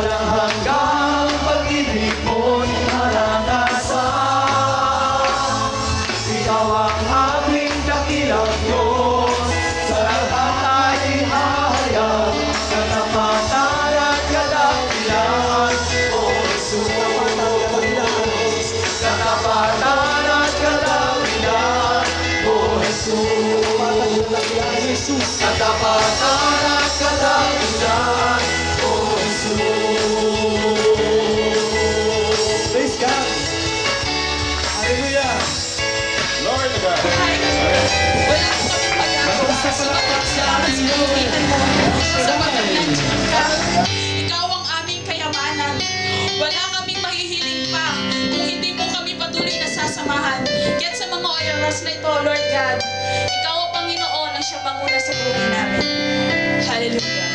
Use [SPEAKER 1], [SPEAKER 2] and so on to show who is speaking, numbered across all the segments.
[SPEAKER 1] walang hanggang pag-ibig mo'y maranasan. Ikaw ang aming dakilang Diyos, sa lahat ay ihahayag, katapatan at kadakilan, O Jesus. Katapatan at kadakilan, O Jesus. Katapatan at kadakilan, O Jesus. Praise God. Hallelujah.
[SPEAKER 2] Lord God.
[SPEAKER 3] Wala po kami pag-aawa sa pagkakas-pagkihan mo sa pagkakas ka. Ikaw ang aming kayamanan. Wala kaming mahihiling pa kung hindi mo kami patuloy na sasamahan. Kaya't sa mga oras na ito, Lord God, Ikaw ang Panginoon ang siyang manguna sa buhay namin. Hallelujah.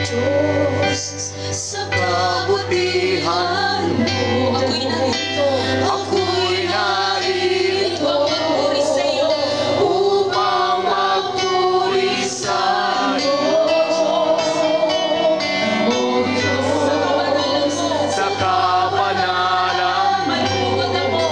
[SPEAKER 3] Diyos, sa kabutihan mo, ako'y narito. Ako'y narito. Magpuri sa iyo. Upang magpuri sa iyo. O Diyos,
[SPEAKER 1] Sa kabanalan mo,
[SPEAKER 3] malugod ako.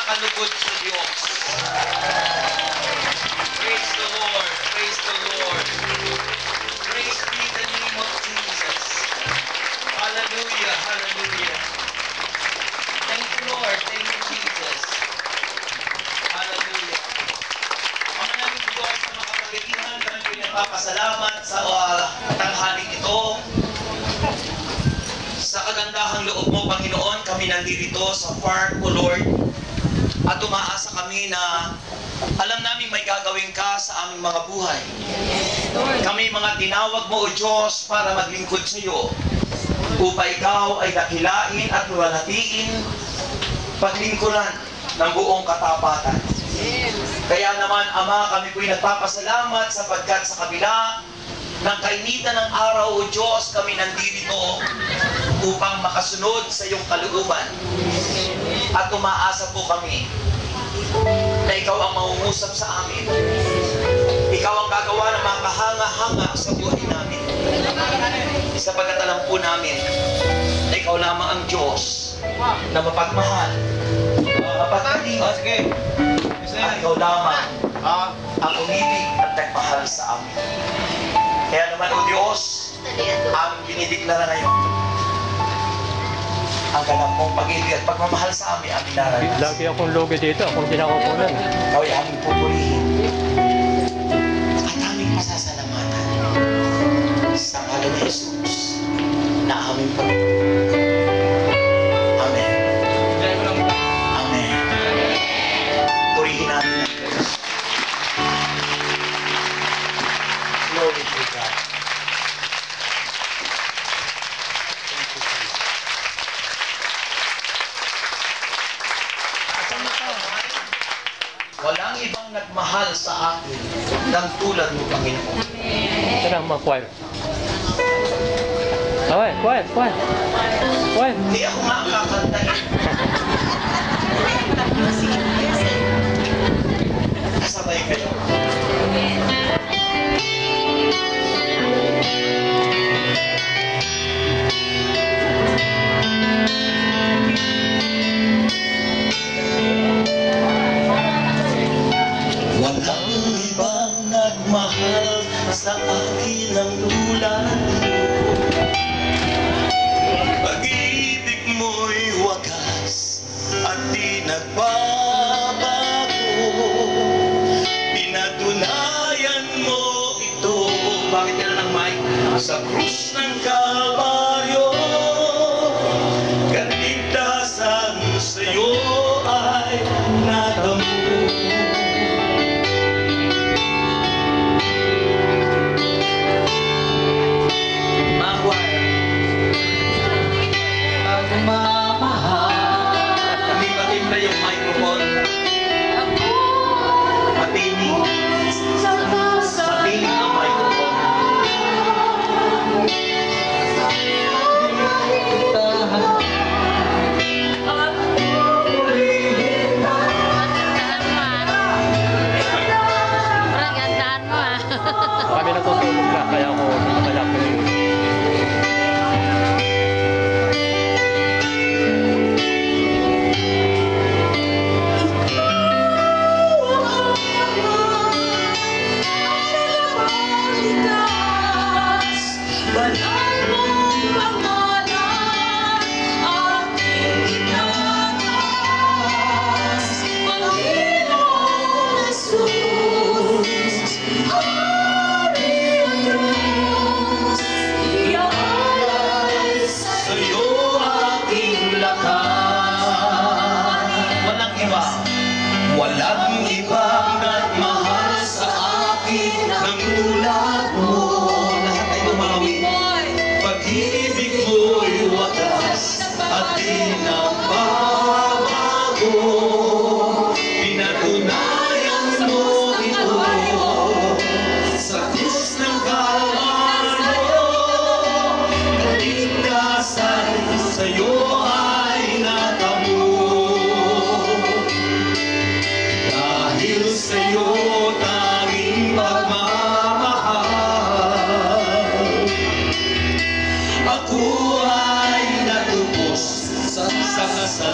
[SPEAKER 4] nakakalugod sa Diyos. Praise the Lord. Praise the Lord. Praise be the name of Jesus. Hallelujah. Hallelujah. Thank you, Lord. Thank you, Jesus. Hallelujah. Mga namin Diyos na makapagalihan, kami pinagpapasalamat sa tanghaling ito. Sa kagandahang loob mo, Panginoon, kami nandito sa park, O Lord. At umaasa kami na alam namin may gagawin ka sa aming mga buhay. Kami mga tinawag mo, O Diyos, para maglingkod sa iyo. Upang ikaw ay dakilain at luwalhatiin, paglingkuran ng buong katapatan. Kaya naman, Ama, kami po'y nagpapasalamat sapagkat sa kabila ng kainitan ng araw, O Diyos, kami nandito upang makasunod sa iyong kalooban. At umaasa po kami na ikaw ang mangungusap sa amin. Ikaw ang gagawa ng mga kahanga-hanga sa buhay namin. Sapagkat alam po namin na ikaw lamang ang Diyos na mapagmahal, mapagkaling, at ikaw lamang ang umibig at nagmahal sa amin. Kaya naman, O Diyos, aming binideklara ngayon ang ganap mong pag-ibig at pagmamahal sa amin, aming naranasan.
[SPEAKER 5] Lagi akong logo dito, akong kinakukunan.
[SPEAKER 4] Ikaw ay aming pupurihin at aming pasasalamatan sa ngalan ni Jesus na aming Panginoon. Amen. Amen. Purihin namin ang Diyos. Glory to God. Thank you, Jesus. Walang ibang nagmahal sa akin ng tulad mo, Panginoon.
[SPEAKER 5] Ito na mga choir. Okay, quiet.
[SPEAKER 4] Hindi ako nga ang kakantahin. Kasabay kayo. Walang ibang nagmahal sa akin ng tulad mo. Pag-ibig mo'y wagas at di nagbabago. Pinatunayan mo ito. Bakit yan ang mic? Sa krus ng Kalbaryo. Kaligtasan sa'yo ay natamo. Hindi patimpla yung microphone. Matinig. Matinig ang microphone.
[SPEAKER 5] Kami natutulog na, kaya ako nakalak ko yun. Sa'yo aking lakas. Walang ibang nagmahal sa akin ng tulad mo. Lahat ay bumawi. Pag-ibig mo'y wagas at di nagbabago. Pinatunayan mo ito sa krus ng Kalbaryo. Kaligtasan sa'yo ay natamo. Dahil sa'yo tanging pagmamahal, ako ay natubos sa kasal.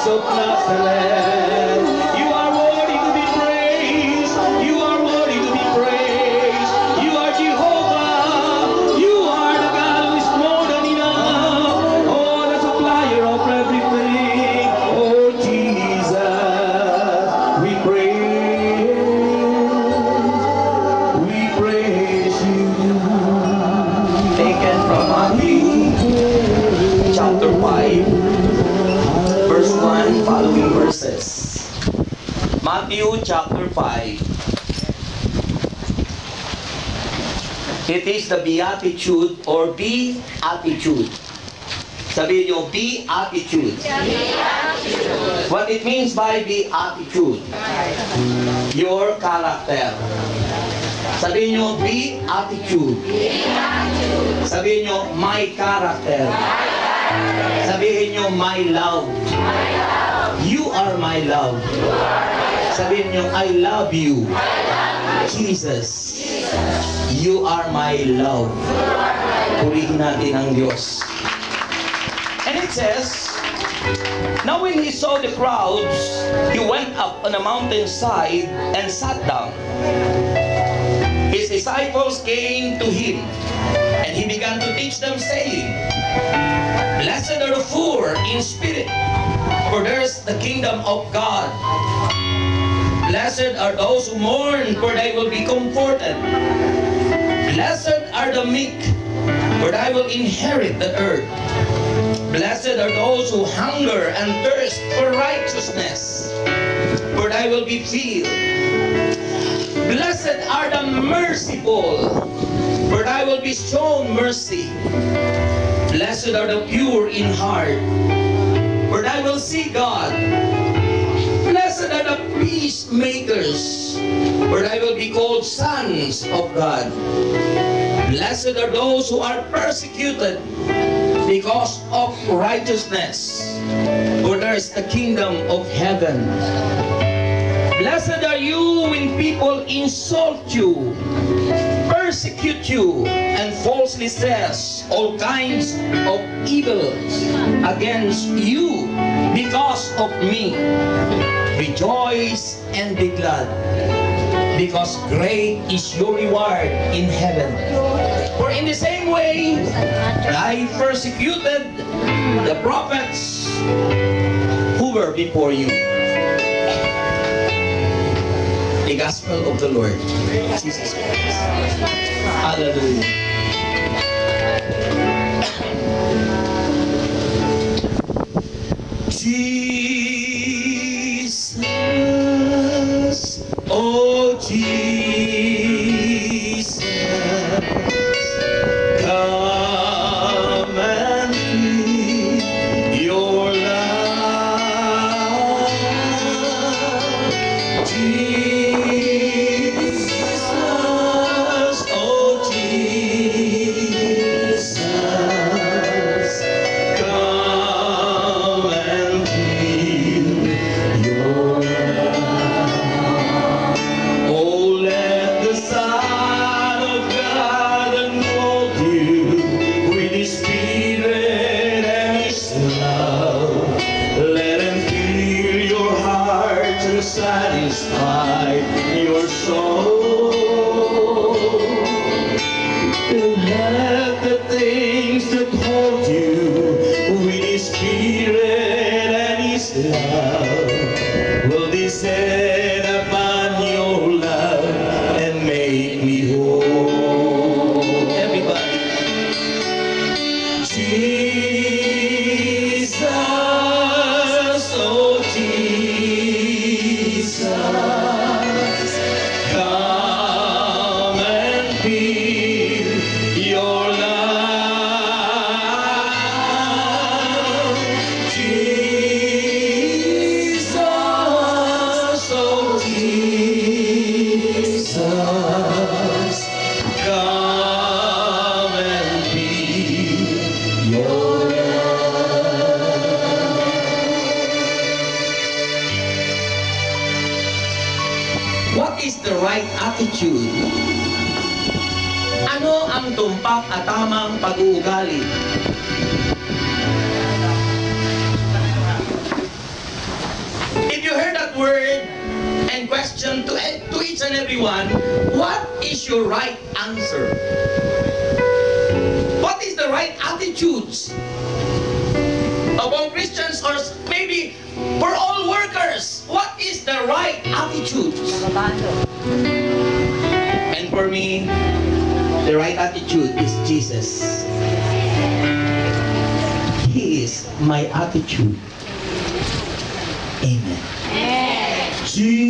[SPEAKER 5] Jesus of Nazareth. You are worthy to be praised. You are worthy to be praised. You are Jehovah. You are the God who is more than enough. Oh, the supplier of everything. Oh, Jesus, we praise you.
[SPEAKER 4] Taken from Matthew chapter 5, verse 1, following verses. Matthew chapter 5. It is the beatitude or beatitude. Sabihin niyo, beatitude. What it means by beatitude? Your character. Sabihin niyo, beatitude. Sabihin niyo, my character. Sabihin niyo, my love. You are my love. Sabihin niyo, I love you. Jesus, you are my love. Purihin natin ang Diyos. And it says, now when he saw the crowds, he went up on a mountainside and sat down. His disciples came to him, and he began to teach them, saying, Blessed are the poor in spirit, for theirs the kingdom of God. Blessed are those who mourn, for they will be comforted. Blessed are the meek, for they will inherit the earth. Blessed are those who hunger and thirst for righteousness, for they will be filled. Blessed are the merciful, for they will be shown mercy. Blessed are the pure in heart, for they will see God. Blessed are the peacemakers, for they will be called sons of God. Blessed are those who are persecuted because of righteousness, for theirs the kingdom of heaven. Blessed are you when people insult you, persecute you, and falsely says all kinds of evil against you because of me. Rejoice and be glad, because great is your reward in heaven. For in the same way I persecuted the prophets who were before you. The Gospel of the Lord Jesus Christ. Hallelujah. Jesus, oh Jesus, come and feel your love. Jesus, oh Jesus, come and feel your love. Oh, let the Son of God enfold you with His Spirit and His love. Let Him fill your heart and satisfy your soul. And let the things that hold you with His Spirit and His love will descend upon your love and make me whole. Everybody. Jesus, oh Jesus, come and feel your love. Jesus, oh Jesus, come and feel your love. What is the right attitude? Ano ang tumpak at tamang pag-uugali?
[SPEAKER 6] and everyone, what is your right answer? What is the right attitudes of all Christians, or maybe for all workers? What is the right attitude? And for me, the right attitude is Jesus. He is my attitude. Amen. Jesus,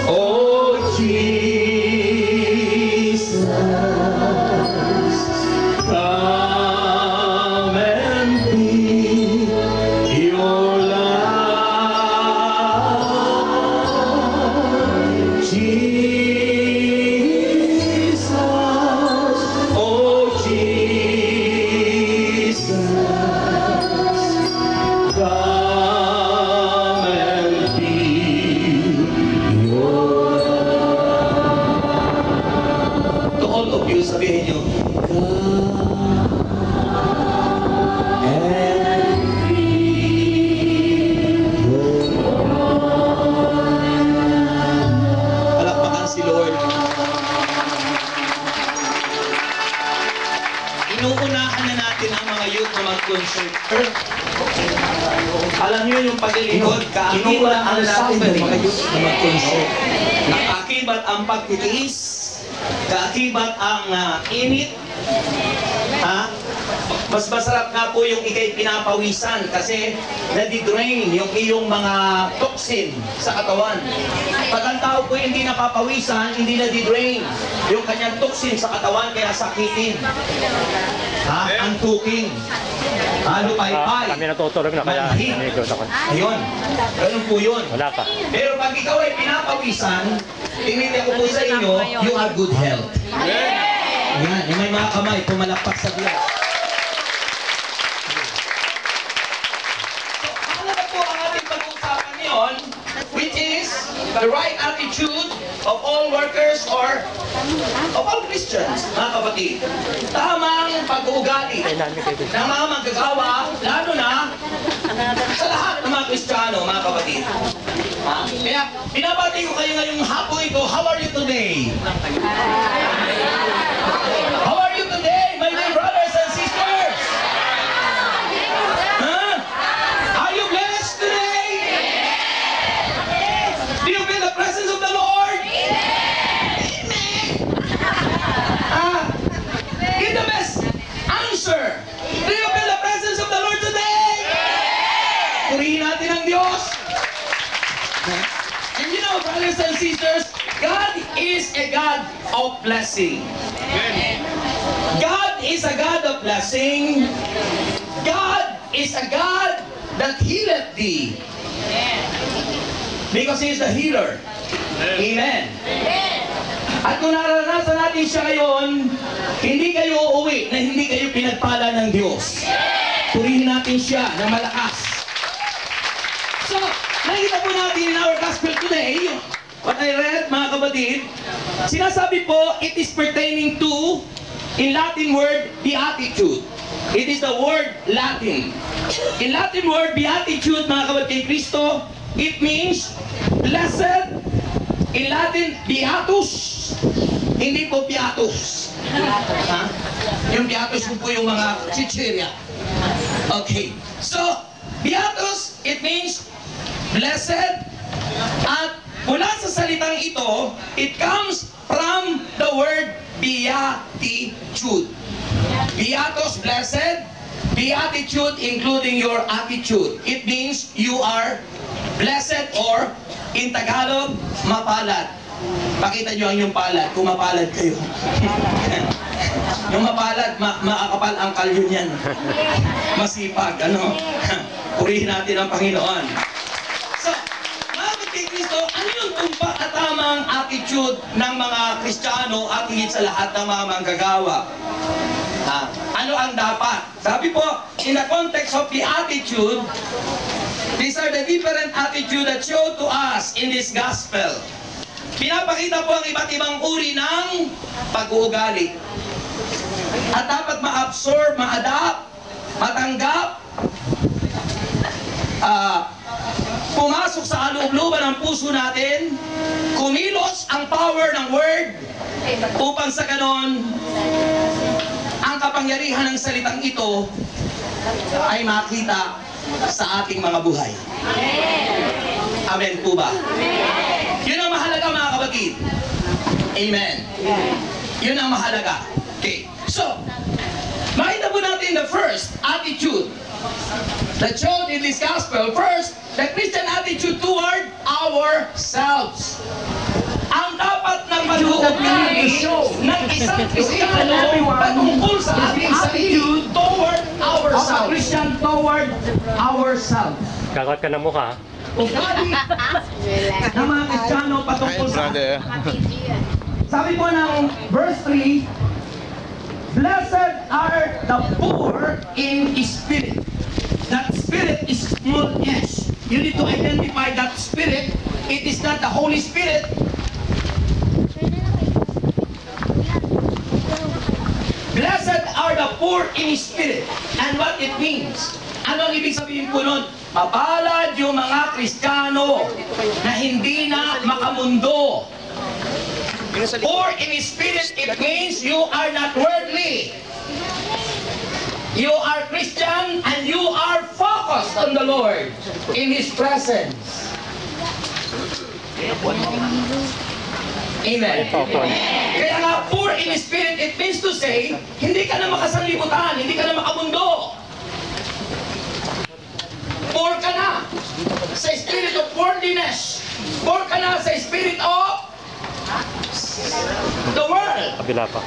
[SPEAKER 6] oh Jesus, come and be your life. Jesus, oh Jesus, come and be your life. To all of you, sabihin nyo, palakpakan si Lord. Inuunahan na natin ang mga youth na mag-concert. Alam niyo yung paglilingkod, kaakibat ang suffering, mga youth na mag-concert. Nakaakibat ang pagtitiis, kaakibat ang init. Ha? Mas masarap nga po yung ikay pinapawisan kasi nadidrain yung iyong mga toxin sa katawan. Pag ang tao po hindi napapawisan, hindi nadidrain yung kanyang toxin sa katawan, kaya sakitin. Ha? Antuking. Lupay-pay.
[SPEAKER 5] Kami natutulog na kaya
[SPEAKER 6] manhid.
[SPEAKER 5] nanigot ako.
[SPEAKER 6] Ayun. Ganun po yun.
[SPEAKER 5] Wala pa.
[SPEAKER 6] Pero pag ikaw ay pinapawisan, tinitiyak ko po sa inyo, you are good health. Yan, yung may mga kamay, pumalakpak sa Diyos. So, halaga po ang ating pag-uusapan ngayon, which is the right attitude of all workers or of all Christians, mga kapatid. Tamang pag-uugali ng mga manggagawa, lalo na sa lahat ng mga Kristiyano, mga kapatid. Kaya, pinabati ko kayo ngayong hapon ito, how are you today? How are you today, my dear brothers and sisters? Huh? Are you blessed today? Do you feel the presence of the Lord? Amen. Give the best answer. Do you feel the presence of the Lord today? Purihin natin ang Diyos. And you know, brothers and sisters, God is a God of blessing. God is a God of blessing. God is a God that healeth thee. Because He is the healer. Amen. At kung naranasan natin siya ngayon, hindi kayo uuwi na hindi kayo pinagpala ng Diyos. Purihin natin siya ng malakas. So, nakita po natin in our gospel today, what I read, mga kapatid, sinasabi po, it is pertaining to, in Latin word, beatitude. It is the word Latin. In Latin word, beatitude, mga kapatid kay Kristo, it means blessed. In Latin, beatus. Hindi po beatus. Ha? Yung beatus po yung mga chichirya. Okay. So, beatus, it means blessed. At mula sa salitang ito, it comes from the word beatitude. Beatus, blessed. Beatitude, including your attitude. It means you are blessed, or in Tagalog, mapalad. Pakita nyo ang yung palad, kung mapalad kayo. Yung mapalad, makakapal ang kalyo niyan. Masipag, ano? Purihin natin ang Panginoon. So, mga kapatid Kristo, ano yung tumpak at tamang attitude ng mga Kristiyano at higit sa lahat ng mga manggagawa? Ano ang dapat? Sabi po, in the context of the attitude, these are the different attitude that show to us in this gospel. Pinapakita po ang iba't ibang uri ng pag-uugali. At dapat ma-absorb, ma-adapt, matanggap, pumasok sa kaloob-looban ng puso natin, kumilos ang power ng Word upang sa ganon, ang kapangyarihan ng salitang ito ay makita sa ating mga buhay. Amen po ba? Yun ang mahalaga mga kapatid. Amen. Yun ang mahalaga. Okay. So, makita po natin the first attitude that showed in this gospel. First, the Christian attitude toward ourselves. Ang dapat na mag-show ng isang Kristiyano patungkol sa ating attitude toward ourselves. Christian toward ourselves.
[SPEAKER 5] Kakot ka ng mukha.
[SPEAKER 6] Ugali ng mga Kristiyano patungkol sa atin. Sabi po ng verse 3, blessed are the poor in spirit. That spirit is small s. You need to identify that spirit. It is not the Holy Spirit. Blessed are the poor in spirit. And what it means? Ano ang ibig sabihin po nun? Mapalad yung mga Kristiyano na hindi na makamundo. Poor in spirit, it means you are not worldly. You are Christian and you are focused on the Lord in His presence. Amen. Kaya nga, poor in spirit, it means to say, hindi ka na makasanlibutan, hindi ka na makamundo. Poor ka na sa spirit of worldliness. Poor ka na sa spirit of the world.
[SPEAKER 5] Kabila pa.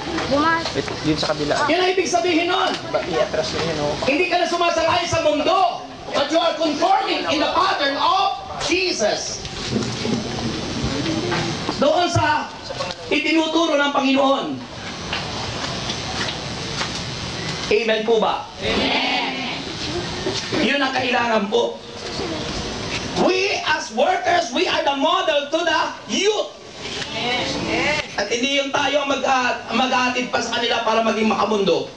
[SPEAKER 7] Yun sa kabila.
[SPEAKER 6] Yan ang ibig sabihin nun.
[SPEAKER 7] I-atras nyo yun, oh.
[SPEAKER 6] Hindi ka na sumasangay sa mundo, but you are conforming in the pattern of Jesus. Doon sa itinuturo ng Panginoon. Amen po ba? Amen. Yun ang kailangan po. We as workers, we are the model to the youth. At hindi yung tayo ang mag-aatid pa sa kanila para maging makamundo.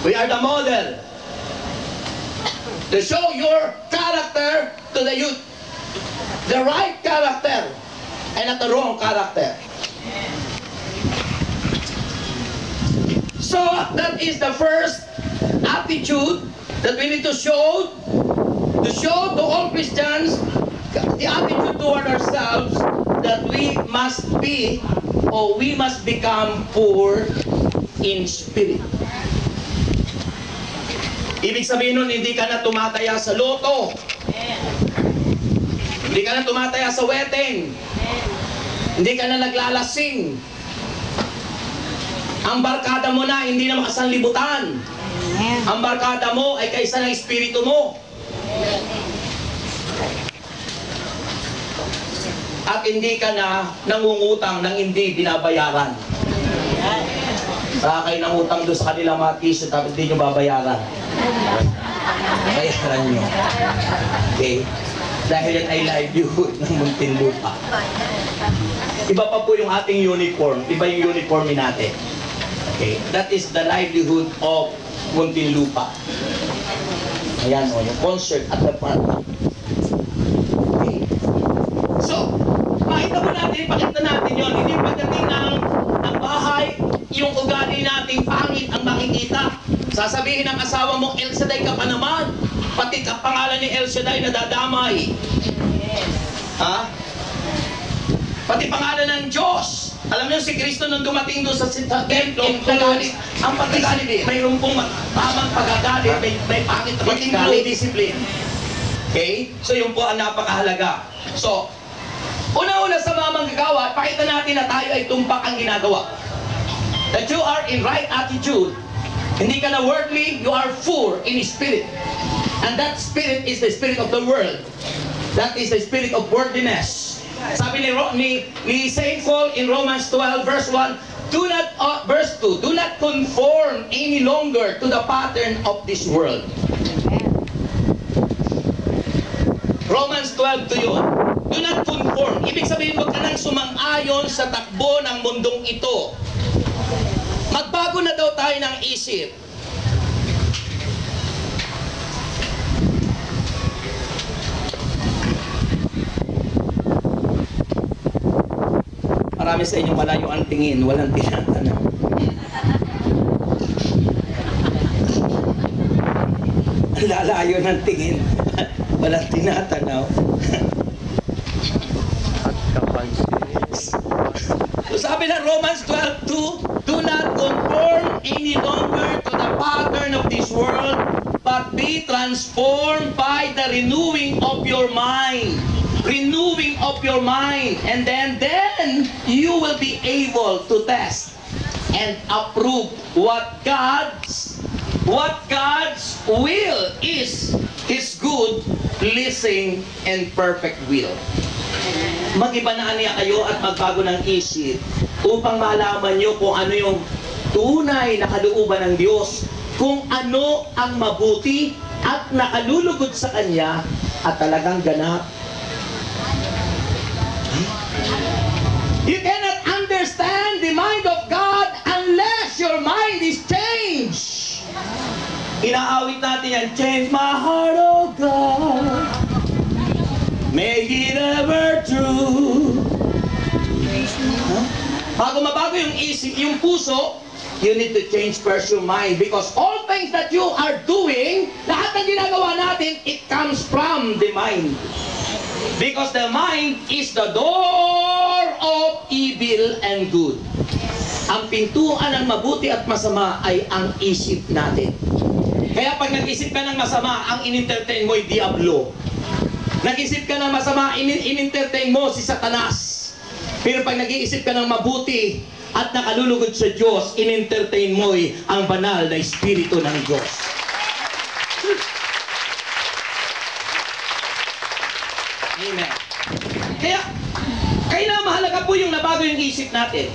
[SPEAKER 6] We are the model to show your character to the youth. The right character and not the wrong character. So that is the first attitude that we need to show to all Christians, the attitude toward ourselves, that we must be or we must become poor in spirit. Ibig sabihin nun, hindi ka na tumataya sa loto. Hindi ka na tumataya sa wedding. Hindi ka na naglalasing. Ang barkada mo na hindi na makasanlibutan. Ang barkada mo ay kaisa ng espiritu mo. At hindi ka na nangungutang ng hindi binabayaran. Saka kayo nangutang doon sa kanilang mga t-shirt at hindi nyo babayaran. Bayaran nyo. Okay? Dahil yan ay livelihood ng Muntinlupa. Iba pa po yung ating uniform. Iba yung uniform natin. Okay? That is the livelihood of Muntinlupa. Ayan o, yung concert at the park. Okay? So, pakita natin yun. Hindi pagdating ng bahay, yung ugali nating pangit ang makikita. Sasabihin ng asawa mo, El Shaddai ka pa naman. Pati ka pangalan ni El Shaddai nadadamay. Ha? Pati pangalan ng Diyos. Alam niyo si Kristo nung dumating doon sa templo, ang pagkagalit, mayroon pong tamang pagkagalit, may pangit na pagkagalit, discipline. Okay? So yun po ang napakahalaga. So, una-una sa mga manggagawa, pakita natin na tayo ay tumpak ang ginagawa. That you are in right attitude. Hindi ka na worldly, you are poor in spirit. And that spirit is the spirit of the world. That is the spirit of worldliness. Sabi ni Saint Paul in Romans 12 verse 1, verse 2, do not conform any longer to the pattern of this world. Romans 12 to yun. Do not conform. Ibig sabihin, huwag ka nang sumang-ayon sa takbo ng mundong ito. Magbago na daw tayo ng isip. Marami sa inyo malayo ang tingin, walang tinatanaw. Ang lalayo ng tingin, walang tinatanaw.
[SPEAKER 7] At kapansin.
[SPEAKER 6] So sabi ng Romans 12:2, do not conform any longer to the pattern of this world, but be transformed by the renewing of your mind. Renewing of your mind. And then you will be able to test and approve what God's will is, His good, pleasing, and perfect will. Mag-iba na niya kayo at magbago ng isip upang malaman nyo kung ano yung tunay na kalooban ng Diyos, kung ano ang mabuti at nakalulugod sa Kanya at talagang ganap. You cannot understand the mind of God unless your mind is changed. Inaawit natin yan, change my heart, oh God. Make it ever true. Bago mabago yung isip, yung puso, you need to change first your mind, because all things that you are doing, lahat ng ginagawa natin, it comes from the mind. Because the mind is the door of evil and good. Ang pintuan ng mabuti at masama ay ang isip natin. Kaya pag nag-isip ka ng masama, ang in-entertain mo ay Diablo. Nag-isip ka ng masama, in-entertain mo si Satanas. Pero pag nag-iisip ka ng mabuti at nakalulugod sa Diyos, in-entertain mo ay ang banal na Espiritu ng Diyos. Amen. Kaya mahalaga po yung nabago yung isip natin.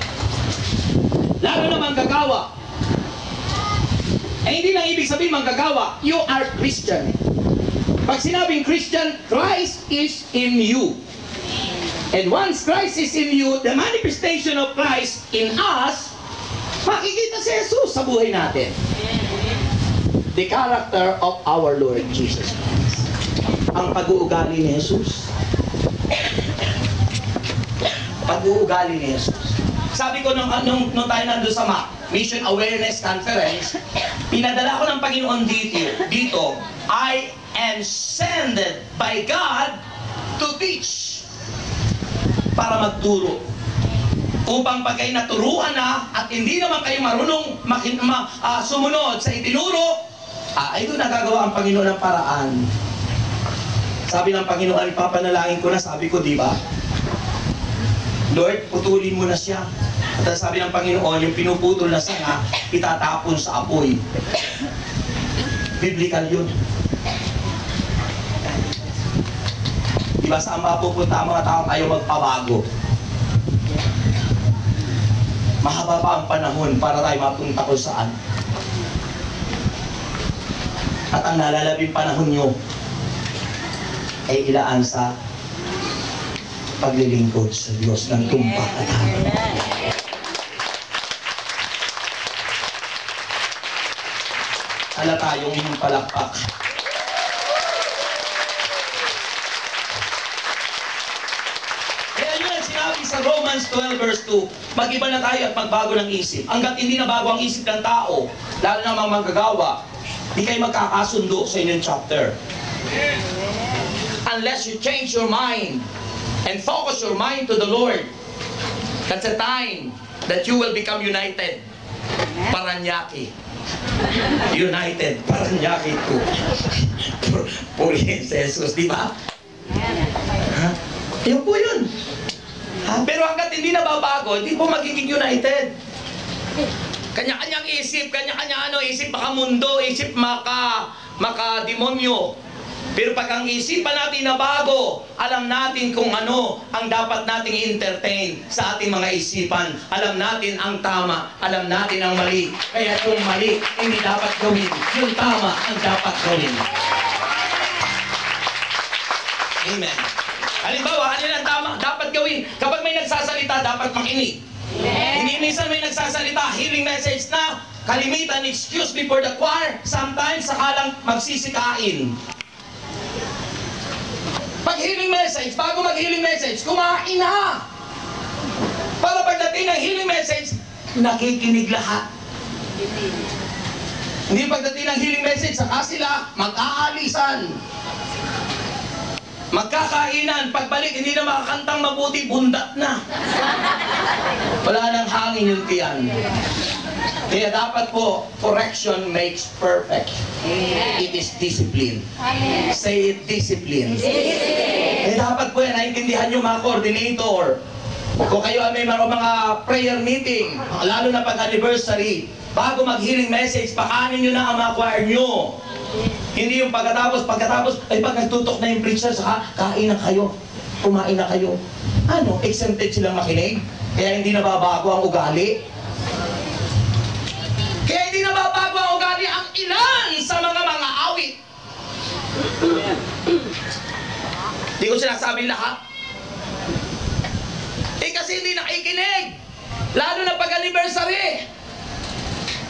[SPEAKER 6] Lalo na manggagawa. Hindi lang ibig sabihin manggagawa, you are Christian. Pag sinabing Christian, Christ is in you. And once Christ is in you, the manifestation of Christ in us, makikita si Jesus sa buhay natin. The character of our Lord Jesus Christ. Ang pag-uugali ni Jesus. Pag-uugali ni Jesus. Sabi ko nung tayo nandun sa Mission Awareness Conference, pinadala ko ng Panginoon dito, I am sent by God to teach, para magturo. Upang pag kayo naturuan na at hindi naman kayo marunong sumunod sa itinuro, ito nagagawa ang Panginoon ng paraan. Sabi ng Panginoon, papanalangin ko na, sabi ko, di ba? Lord, putulin mo na siya. At sabi ng Panginoon, yung pinuputol na sanga, itatapon sa apoy. Biblical yun. Diba saan mapupunta ang mga taong ayaw magpabago? Mahaba pa ang panahon para tayo mapunta kung saan. At ang nalalabing panahon nyo ay ilaan sa paglilingkod sa Diyos ng tumpak at hangin. Hala tayong inyong palakpak. Kaya yun ang sinabi sa Romans 12 verse 2, mag-iba na tayo at magbago ng isip. Hanggat hindi na bago ang isip ng tao, lalo na mga manggagawa, di kayo magkakasundo sa inyong chapter. Unless you change your mind and focus your mind to the Lord, that's a time that you will become united. Paranyaki. United. Paranyaki ko. Puri sa Jesus, di ba? Yun po yun. Pero hanggat hindi nababago, hindi po magiging united. Kanya-kanyang isip, kanya-kanya isip makamundo, isip maka-demonyo. Pero pag ang isipan natin na bago, alam natin kung ano ang dapat nating entertain sa ating mga isipan. Alam natin ang tama, alam natin ang mali. Kaya yung mali, hindi dapat gawin. Yung tama ang dapat gawin. Amen. Halimbawa, ano ang tama dapat gawin? Kapag may nagsasalita, dapat makinig. Hindi minsan may nagsasalita, healing message na, kalimitan, excuse me for the choir, sometimes sakalang magsisikain. Pag healing message, bago mag-healing message, kumain na! Para pagdating ng healing message, nakikinig lahat. Hindi pagdating ng healing message, saka sila mag-aalisan. Magkakainan, pagbalik, hindi na makakantang mabuti, bundat na. Wala nang hangin yung tiyan. Kaya dapat po, correction makes perfect. It is discipline. Say it, discipline. Kaya dapat po yan, naintindihan nyo mga coordinator. Kung kayo ay may mga prayer meeting, lalo na pag-anniversary, bago mag-healing message, pakanin nyo na ang mga choir nyo. Hindi yung pagkatapos, ay pag nagtutok na yung preacher, saka kain na kayo, kumain na kayo. Ano, exempted silang makinig? Kaya hindi nababago ang ugali? Kaya hindi nababago ang ugali ang ilan sa mga awit. Hindi ko sinasabing lahat. Kasi hindi nakikinig. Lalo na pag-anniversary.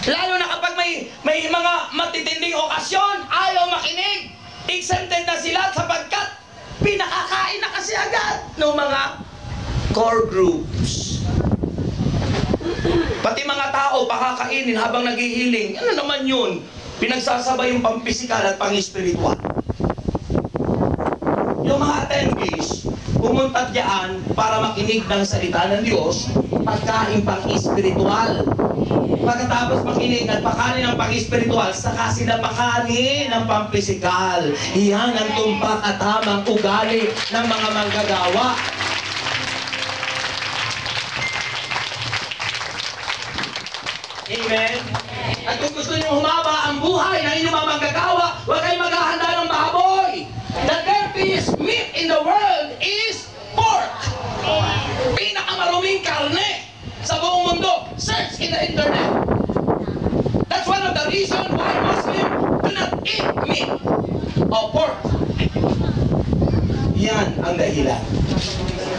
[SPEAKER 6] Lalo na kapag may mga matitinding okasyon, ayaw makinig. Exempted na sila sapagkat pinakakain na kasi agad ng mga core groups. Pati mga tao pakakainin habang naghihiling. Ano naman yun? Pinagsasabay yung pampisikal at pang-espiritual. Yung mga attendees, pumunta diyan para makinig ng salita ng Diyos, pagkain pang-espiritual. Pagkatapos makinig at pakanin ng pang-espiritual, saka sila pakanin ng pampisikal. Iyan ang tumpak at tamang ugali ng mga manggagawa. Amen? At kung gusto niyo humaba ang buhay ng inyong mga manggagawa, huwag kayong maghahanda ng baboy. The dirtiest meat in the world is pork. Pinakamaruming karne sa buong mundo. Search in the internet. That's one of the reasons why Muslims do not eat meat or pork. Yan ang dahilan.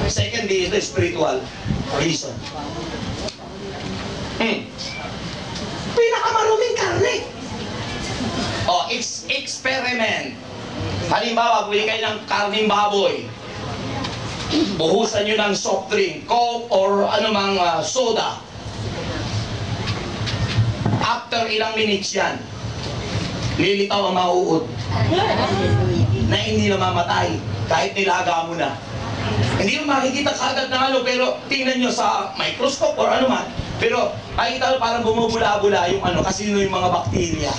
[SPEAKER 6] Secondly, the spiritual reason. Pinakamaruming karne. Experiment. Halimbawa, bili kayo ng karning baboy. Buhusan nyo ng soft drink, coke, or anumang soda. After ilang minutes yan, lilitaw ang mauud na hindi na mamatay kahit nilaga mo na. Hindi mo makikita kagad ng ano, pero tingnan nyo sa microscope or ano man. Pero makikita parang bumubula-bula yung ano, kasi yun yung mga bakterya.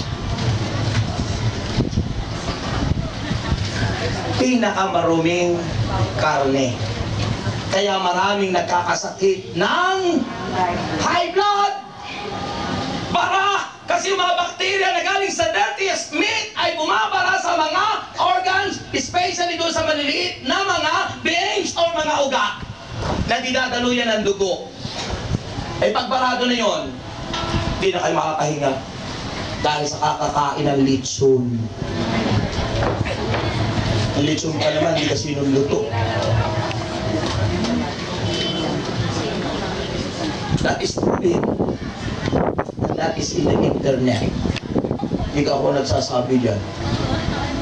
[SPEAKER 6] Pinakamaruming karne. Kaya maraming nagkakasakit ng high blood. Bara! Kasi yung mga bakterya na galing sa dirtiest meat ay bumabara sa mga organs, especially doon sa maliliit na mga veins o mga ugat na dinadaluyan ng dugo. Ay pagbarado na yon, hindi na kayo makakahinga dahil sa kakakain ng lechon. Ang lechon pa naman, hindi kasi nung luto. That is proven. And that is in the internet. Hindi ka ako nagsasabi dyan.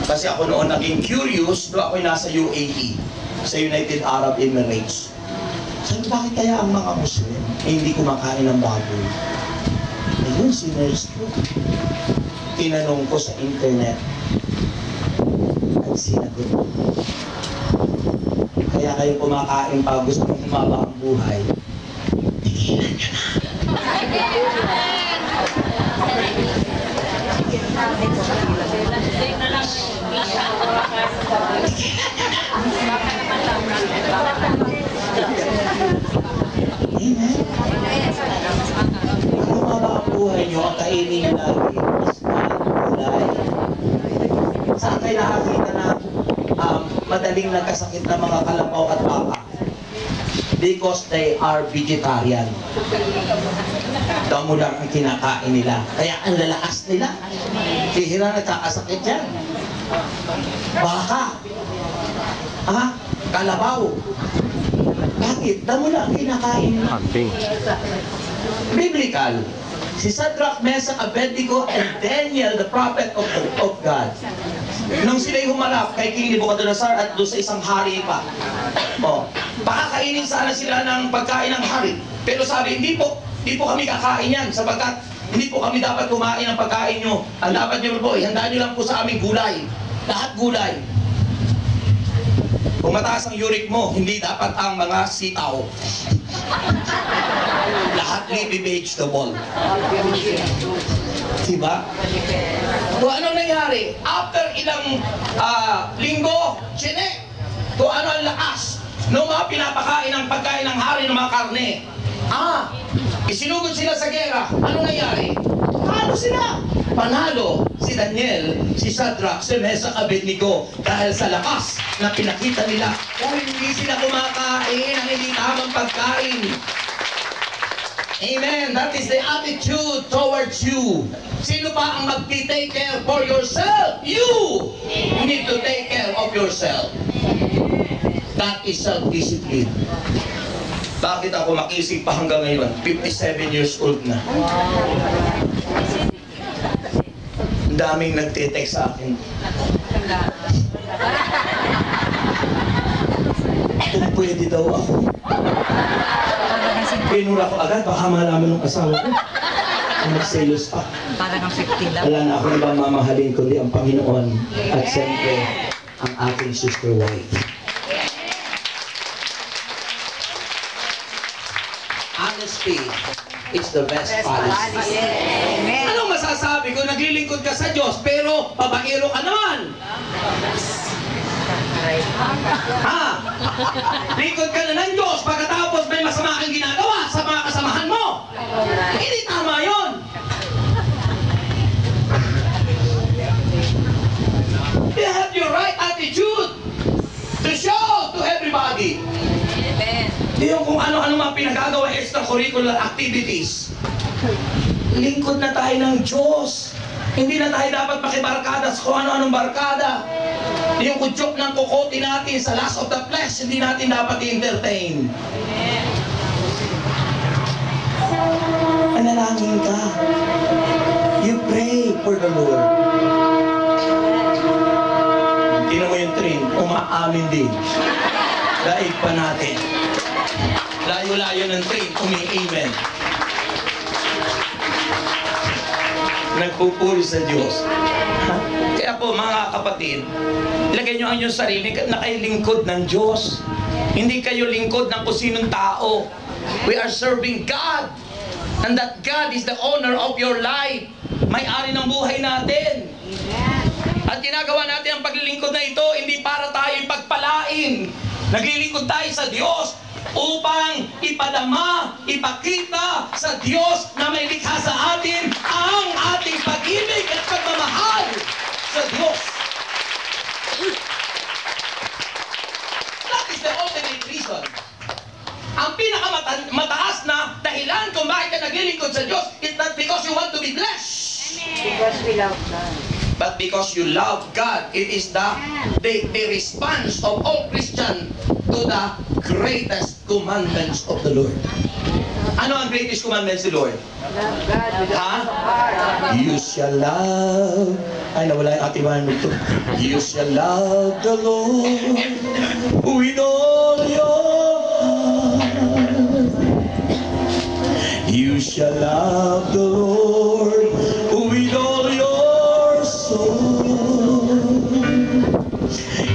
[SPEAKER 6] Kasi ako noon naging curious, no, ako'y nasa UAE, sa United Arab Emirates. Sabi, bakit kaya ang mga Muslim hindi kumakain ng baboy? Ayun, sinners ko. Tinanong ko sa internet. At sinagot. Kaya kayo kumakain pa, gusto mong humaba ang buhay. Tigilan nyo na. Amen. Kung humaba ang buhay nyo, ang kainin nyo lagi, ispan, gulay. Saan kayo nakakita na madaling nagkasakit ng mga kalabaw at baka? Because they are vegetarian. Damo lang ang kinakain nila. Kaya ang lalakas nila. Hihira nagkakasakit yan. Baka. Kalabaw. Bakit? Damo lang ang kinakain nila. Biblical. Si Shadrach, Meshach, Abednego, and Daniel, the prophet of God. Nung sila'y humarap kay King Nebuchadnezzar at doon sa isang hari pa. Pakakainin sana sila ng pagkain ng hari. Pero sabi, hindi po kami kakain yan sapagkat hindi po kami dapat kumain ng pagkain nyo. Ang dapat nyo po, ihandaan nyo lang po sa aming gulay. Lahat gulay. Kung mataas ang uric mo, hindi dapat ang mga sitaw. Lahat leafy vegetable. Diba? Kung ano nangyari, after ilang linggo, chinek, kung ano ang lakas ng mga pinapakain ng pagkain ng hari ng mga karne. Isinugod sila sa gera. Ano nangyari? Panalo sila. Panalo si Daniel, si Shadrach, si Meshach, Abednego dahil sa lakas na pinakita nila. Dahil hindi sila kumakain ang hindi tamang pagkain. Amen. That is the attitude towards you. Sino pa ang mag-take care for yourself? You need to take care of yourself. That is self-discipline. Bakit ako makisig pa hanggang ngayon? 57 years old na. Ang daming nagtitext sa akin. Kung pwede daw ako. Pinura ko agad, baka malaman ng asawa ko. Ang magselos pa.
[SPEAKER 8] Parang ang 50 lang.
[SPEAKER 6] Wala na ako ibang mamahalin kundi ang Panginoon at siyempre ang aking sister wife. Honesty is the best policy. Anong masasabi ko? Naglilingkod ka sa Diyos pero babaero ka naman. Lingkod ka na ng Diyos pagkatapos may masama kang ginagawa sa mga kasamahan mo. Hindi tama yun. You have your right attitude to show to everybody. Di yung kung ano-ano mga pinagagawa extracurricular activities. Lingkod na tayo ng Diyos. Hindi na tayo dapat makibarkada sa kung ano-anong barkada. Di yung kutsok ng kukote natin sa lust of the flesh, hindi natin dapat i-entertain. Manalangin ka. You pray for the Lord. Tingnan mo yung train, umaamin din. Daig pa natin. Layo-layo ng train, umi-amen. Nagpupuri sa Diyos. Kaya po mga kapatid, ilagay nyo ang inyong sarili na kayo lingkod ng Diyos. Hindi kayo lingkod ng kung sinong tao. We are serving God. And that God is the owner of your life. May-ari ng buhay natin. At ginagawa natin ang paglilingkod na ito, hindi para tayo ipagpalain. Naglilingkod tayo sa Diyos upang ipadama, ipakita sa Diyos na may likha sa atin ang ating pag-ibig at pagmamahal sa Diyos. That is the ultimate reason. Ang pinakamataas na dahilan kung bakit ka naglilingkod sa Diyos is not because you want to be blessed.
[SPEAKER 8] Because we love God.
[SPEAKER 6] But because you love God, it is the response of all Christians to the greatest commandments of the Lord. Ano ang greatest commandments of the Lord?
[SPEAKER 8] Love God with all heart.
[SPEAKER 6] You shall love. Ay, nawala yung ating man ito. You shall love the Lord with all your heart. You shall love the Lord with all your soul.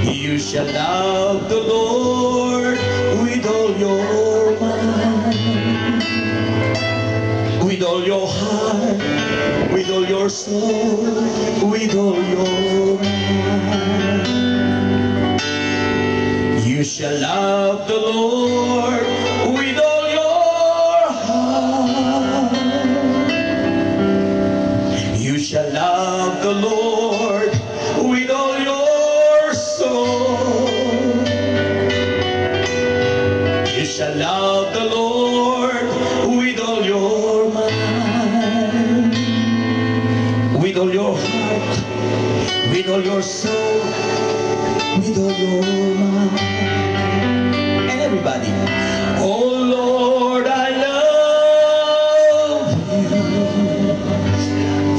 [SPEAKER 6] You shall love the Lord with all your mind, with all your heart, with all your soul, with all your mind. You shall love the Lord with all your heart. You shall love the Lord with all your soul. You shall love the Lord with all your mind, with all your heart, with all your soul, with all your mind. And everybody, oh Lord, I love you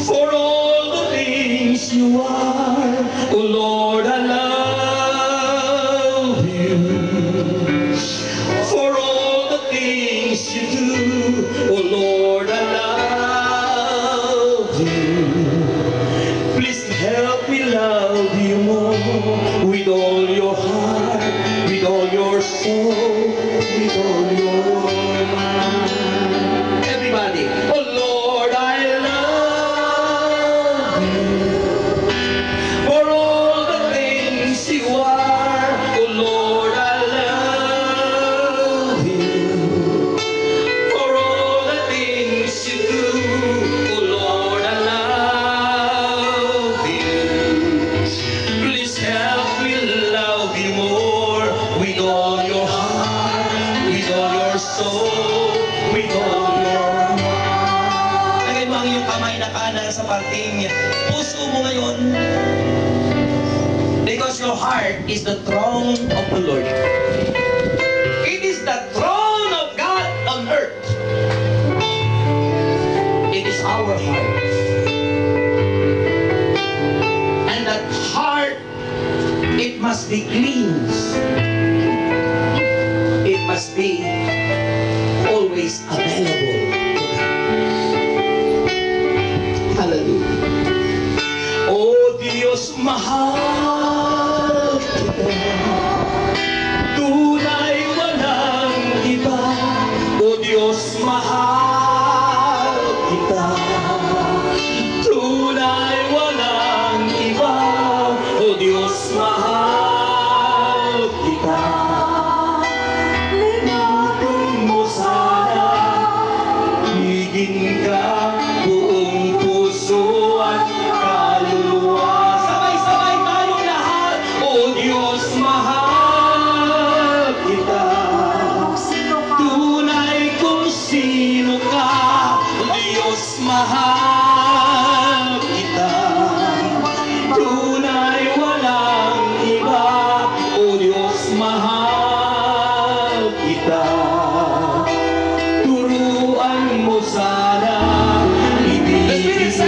[SPEAKER 6] for all the things you are. Oh Lord, I love you. soul, with all your mind. Everybody, oh Lord, I love you for all the things you are. Oh Lord, I love you for all the things you do. Oh Lord, I love you. Please help me love you more with all your heart, with all your soul, with all your mind. Lagay mo ang iyong kamay na kanan sa parting puso mo ngayon. Because your heart is the throne of the Lord. It is the throne of God on earth. It is our heart. And that heart, it must be cleansed. It must be always available to God. Hallelujah. Oh Diyos, mahal kita. Tunay walang iba. Oh Diyos, mahal kita. Tunay walang iba. Oh Diyos, mahal kita. Linatin mo sana, higin ka buong puso at kaluluwa. Sabay-sabay tayong lahat. Oh Diyos, mahal kita. Tunay kung sino ka. Oh Diyos, mahal kita. Tunay walang iba. Oh Diyos, mahal kita. Turuan mo sana, ibigin ka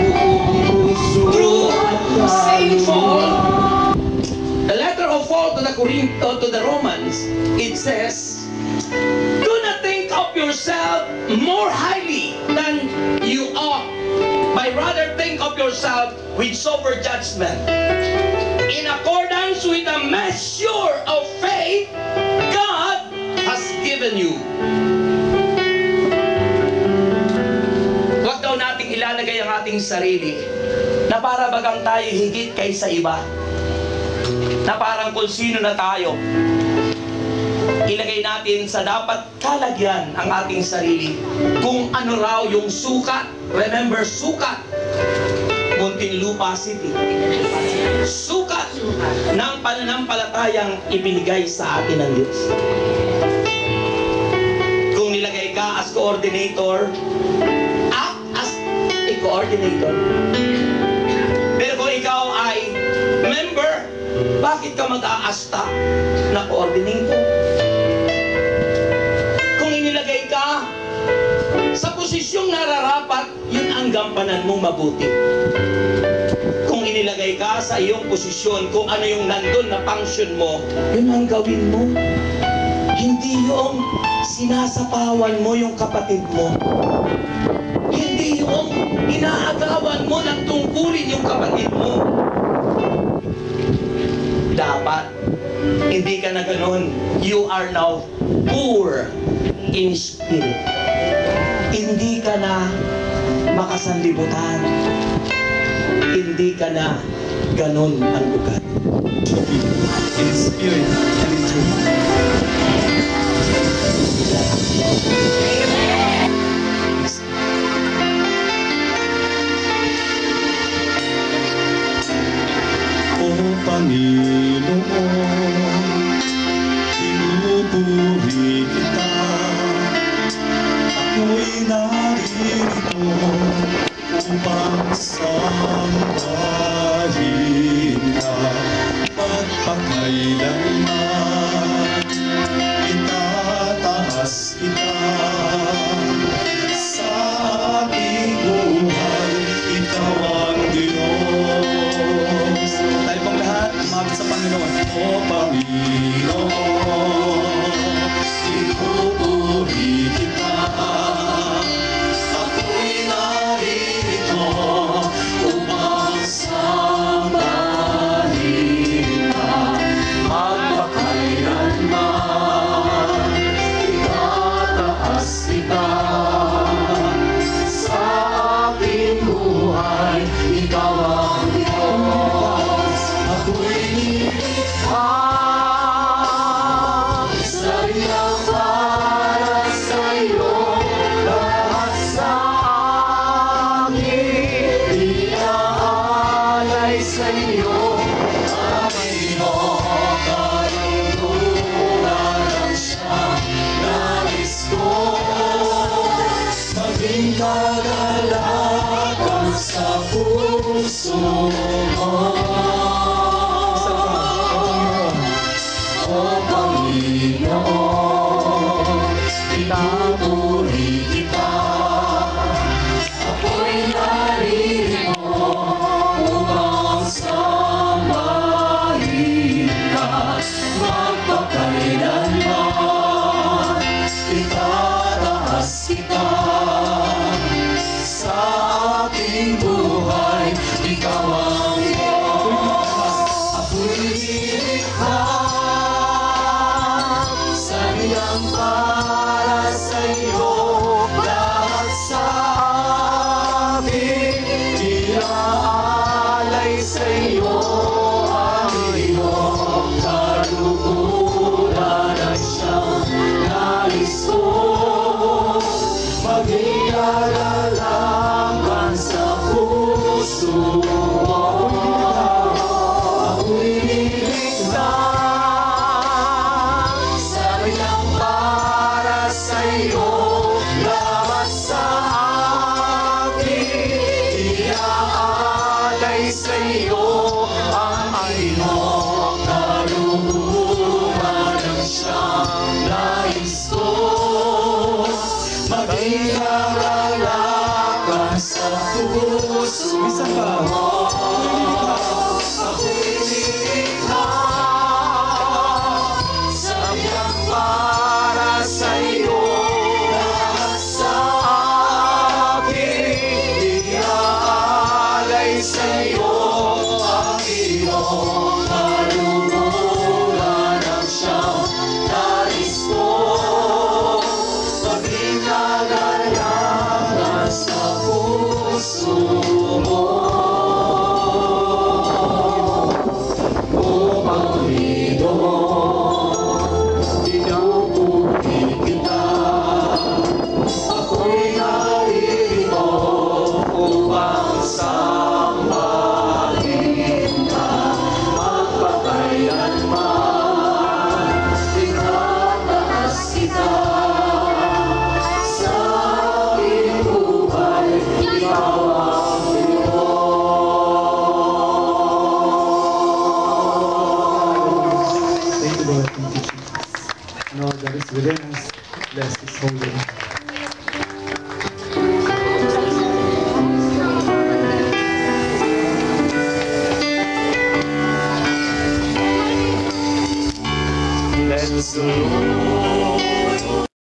[SPEAKER 6] buong puso at kaluluwa. The letter of Paul to the Romans, it says, do not think of yourself more highly than you ought, but rather think of yourself with sober judgment, in accordance with the measure of faith God has given you. Huwag daw nating ilalagay ang ating sarili na para bagang tayo higit kaysa iba, na parang kung sino na tayo. Ilagay natin sa dapat kalagyan ang ating sarili kung ano raw yung sukat. Remember, sukat, Muntinlupa City. Sukat ng pananampalatayang ibinigay sa atin ng Diyos. Kung nilagay ka as coordinator, act as a coordinator. Pero kung ikaw ay member, bakit ka mag-aasta na coordinator? Kung inilagay ka sa posisyong nararapat, yun ang gampanan mong mabuti. Kung inilagay ka sa iyong posisyon, kung ano yung nandun na function mo, yun ang gawin mo. Hindi yung sinasapawan mo yung kapatid mo. Hindi yung inaagawan mo ng tungkulin yung kapatid mo. Dapat, hindi ka na ganun. You are now poor in spirit. Hindi ka na makasanlibutan. Hindi ka na ganun ang ugat. In spirit and in truth.
[SPEAKER 2] O Panginoon, pinupuri kita. Ako'y naririto upang sambahin ka. Magpakailanman itataas kita. Sa aming buhay, ikaw ang Diyos. Tayo pong lahat, umabot sa Panginoon. O Panginoon, pinupuri kita. Ako'y naririto upang puso mo.
[SPEAKER 6] Isa pa,
[SPEAKER 2] O Panginoon, pinupuri kita. Ako'y naririto upang sambahin ka, magpakailanman. Itataas kita sa aking buhay, ikaw ang Diyos. Ako'y nilikha sa iyang para sa iyo, lahat sa akin inaalay sa iyo ang iyong kaluguran at siyang nais ko maging kalalaman sa puso mo. Ako'y nilikha sa iyang para sa iyo, lahat sa akin iaalay sa iyo ang iyong kalooban ang siyang nais ko maging kalalakan sa puso mo. Ako'y nilikha sa iyang para sa iyo, lahat sa akin iaalay sa iyo ang iyong kalooban ang siyang nais ko maging kalalakan sa puso mo. O Panginoon, pinupuri kita. Ako'y naririto upang sambahin ka, magpakailanman. Itataas kita sa aking buhay, ikaw ang
[SPEAKER 5] Thank you, Lord. Thank you, Jesus. Lord, that is within us. Bless His holy name.
[SPEAKER 2] Let's go.